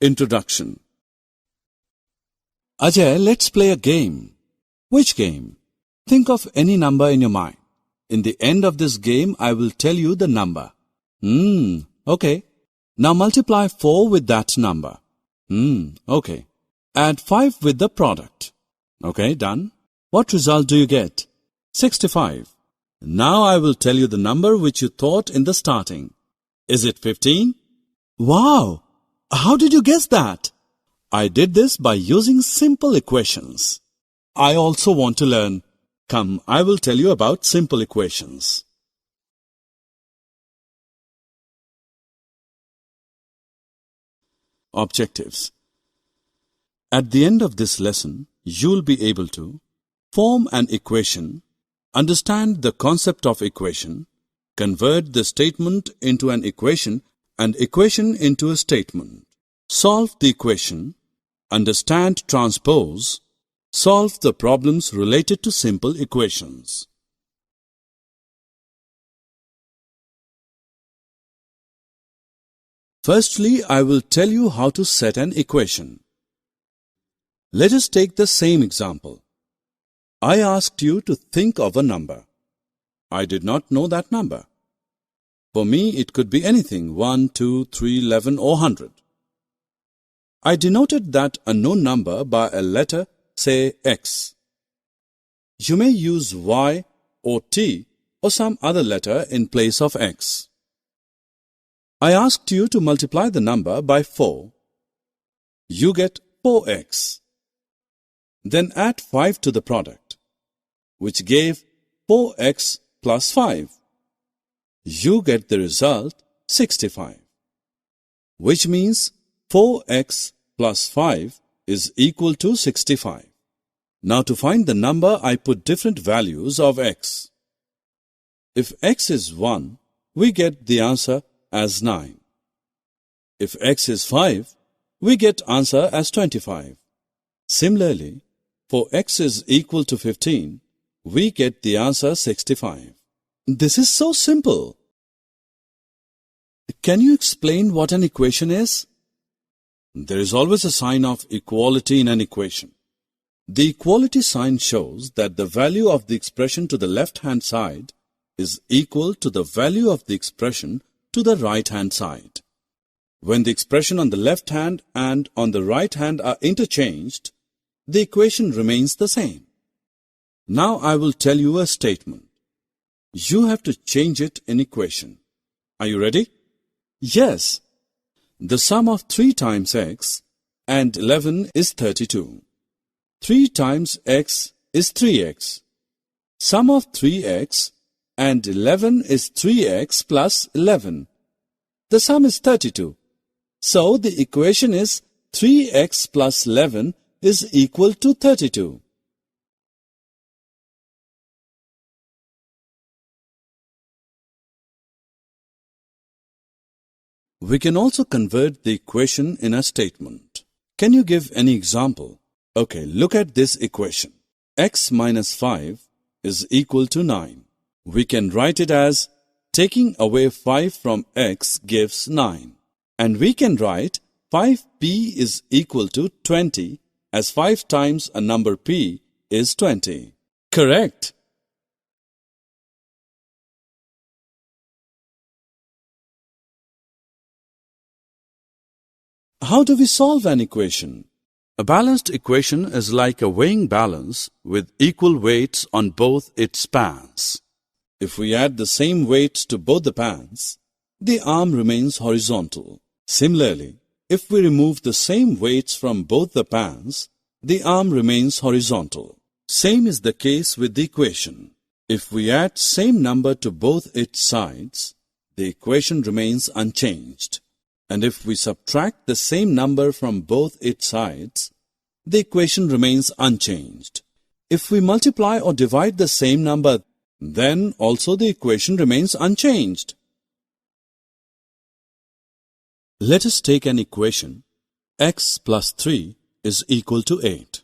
Introduction. Ajay, let's play a game. Which game? Think of any number in your mind. In the end of this game, I will tell you the number. Okay. Now multiply 4 with that number. Okay. Add 5 with the product. Okay, done. What result do you get? 65. Now I will tell you the number which you thought in the starting. Is it 15? Wow! How did you guess that? I did this by using simple equations. I also want to learn. Come, I will tell you about simple equations. Objectives. At the end of this lesson, you will be able to form an equation, understand the concept of equation, convert the statement into an equation and equation into a statement, solve the equation, understand transpose, solve the problems related to simple equations. Firstly, I will tell you how to set an equation. Let us take the same example. I asked you to think of a number. I did not know that number. For me, it could be anything, 1, 2, 3, 11 or 100. I denoted that unknown number by a letter, say X. You may use Y or T or some other letter in place of X. I asked you to multiply the number by 4. You get 4x. Then add 5 to the product, which gave 4x plus 5. You get the result 65, which means 4x plus 5 is equal to 65. Now to find the number, I put different values of x. If x is 1, we get the answer as 9. If x is 5, we get answer as 25. Similarly, for x is equal to 15, we get the answer 65. This is so simple. Can you explain what an equation is? There is always a sign of equality in an equation. The equality sign shows that the value of the expression to the left-hand side is equal to the value of the expression to the right-hand side. When the expression on the left hand and on the right hand are interchanged, the equation remains the same. Now I will tell you a statement. You have to change it in equation. Are you ready? Yes. The sum of 3 times x and 11 is 32. 3 times x is 3x. Sum of 3x and 11 is 3x plus 11. The sum is 32. So the equation is 3x plus 11 is equal to 32. We can also convert the equation in a statement. Can you give any example? Okay, look at this equation. X minus 5 is equal to 9. We can write it as taking away 5 from x gives 9. And we can write 5p is equal to 20 as 5 times a number p is 20. Correct. How do we solve an equation? A balanced equation is like a weighing balance with equal weights on both its pans. If we add the same weights to both the pans, the arm remains horizontal. Similarly, if we remove the same weights from both the pans, the arm remains horizontal. Same is the case with the equation. If we add same number to both its sides, the equation remains unchanged. And if we subtract the same number from both its sides, the equation remains unchanged. If we multiply or divide the same number, then also the equation remains unchanged. Let us take an equation. X plus 3 is equal to 8.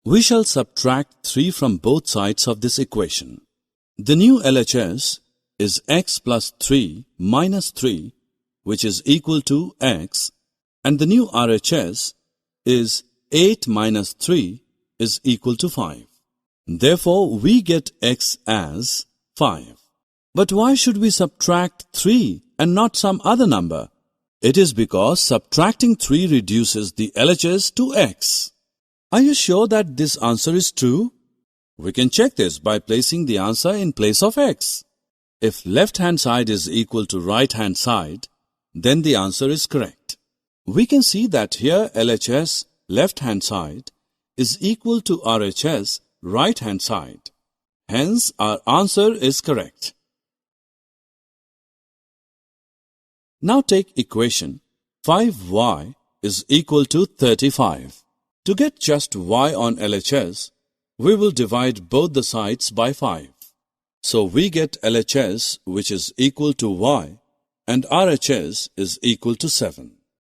We shall subtract 3 from both sides of this equation. The new LHS is x plus 3 minus 3, which is equal to x, And the new RHS is 8 minus 3 is equal to 5. Therefore, we get x as 5. But why should we subtract 3 and not some other number? It is because subtracting 3 reduces the LHS to x. Are you sure that this answer is true? We can check this by placing the answer in place of x. If left-hand side is equal to right-hand side, then the answer is correct. We can see that here LHS, left-hand side, is equal to RHS, right-hand side. Hence, our answer is correct. Now take equation 5y is equal to 35. To get just y on LHS, we will divide both the sides by 5. So we get LHS which is equal to y and RHS is equal to 7.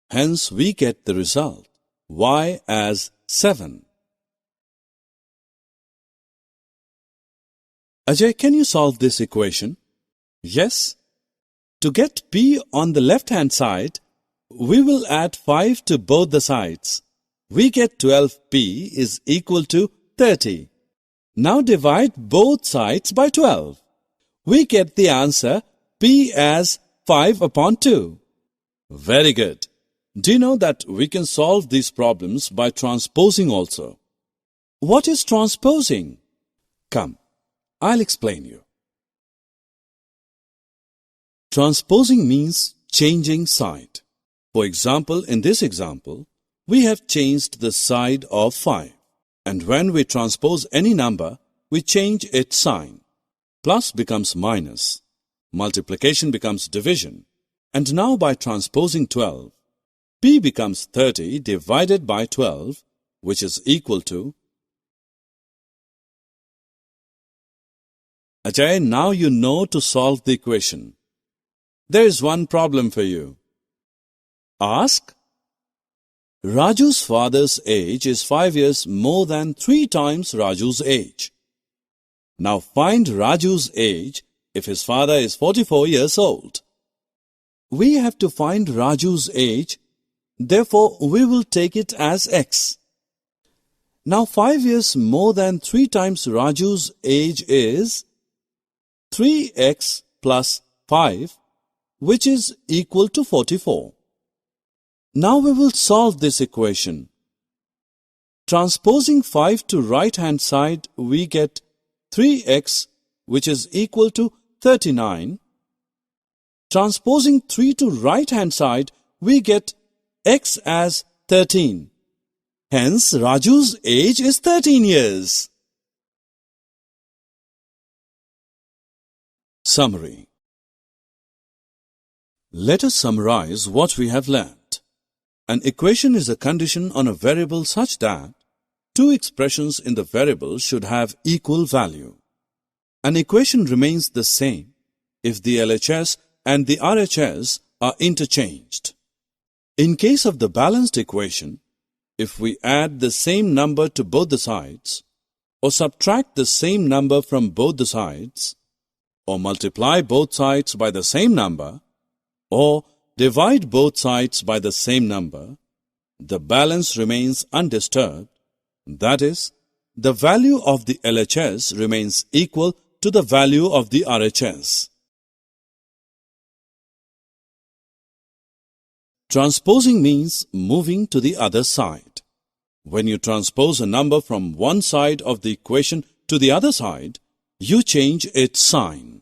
Hence we get the result y as 7. Ajay, can you solve this equation? Yes. To get p on the left-hand side, we will add 5 to both the sides. We get 12p is equal to 30. Now divide both sides by 12. We get the answer p as 5 upon 2. Very good. Do you know that we can solve these problems by transposing also? What is transposing? Come, I'll explain you. Transposing means changing side. For example, in this example, we have changed the side of 5. And when we transpose any number, we change its sign. Plus becomes minus. Multiplication becomes division. And now by transposing 12, p becomes 30 divided by 12, which is equal to... Ajay, now you know to solve the equation. There is one problem for you. Ask. Raju's father's age is 5 years more than 3 times Raju's age. Now find Raju's age if his father is 44 years old. We have to find Raju's age, therefore we will take it as x. Now 5 years more than 3 times Raju's age is 3x plus 5, which is equal to 44. Now we will solve this equation. Transposing 5 to right-hand side, we get 3x, which is equal to 39. Transposing 3 to right-hand side, we get x as 13. Hence, Raju's age is 13 years. Summary. Let us summarize what we have learnt. An equation is a condition on a variable such that two expressions in the variable should have equal value. An equation remains the same if the LHS and the RHS are interchanged. In case of the balanced equation, if we add the same number to both the sides, or subtract the same number from both the sides, or multiply both sides by the same number, or divide both sides by the same number, the balance remains undisturbed. That is, the value of the LHS remains equal to the value of the RHS. Transposing means moving to the other side. When you transpose a number from one side of the equation to the other side, you change its sign.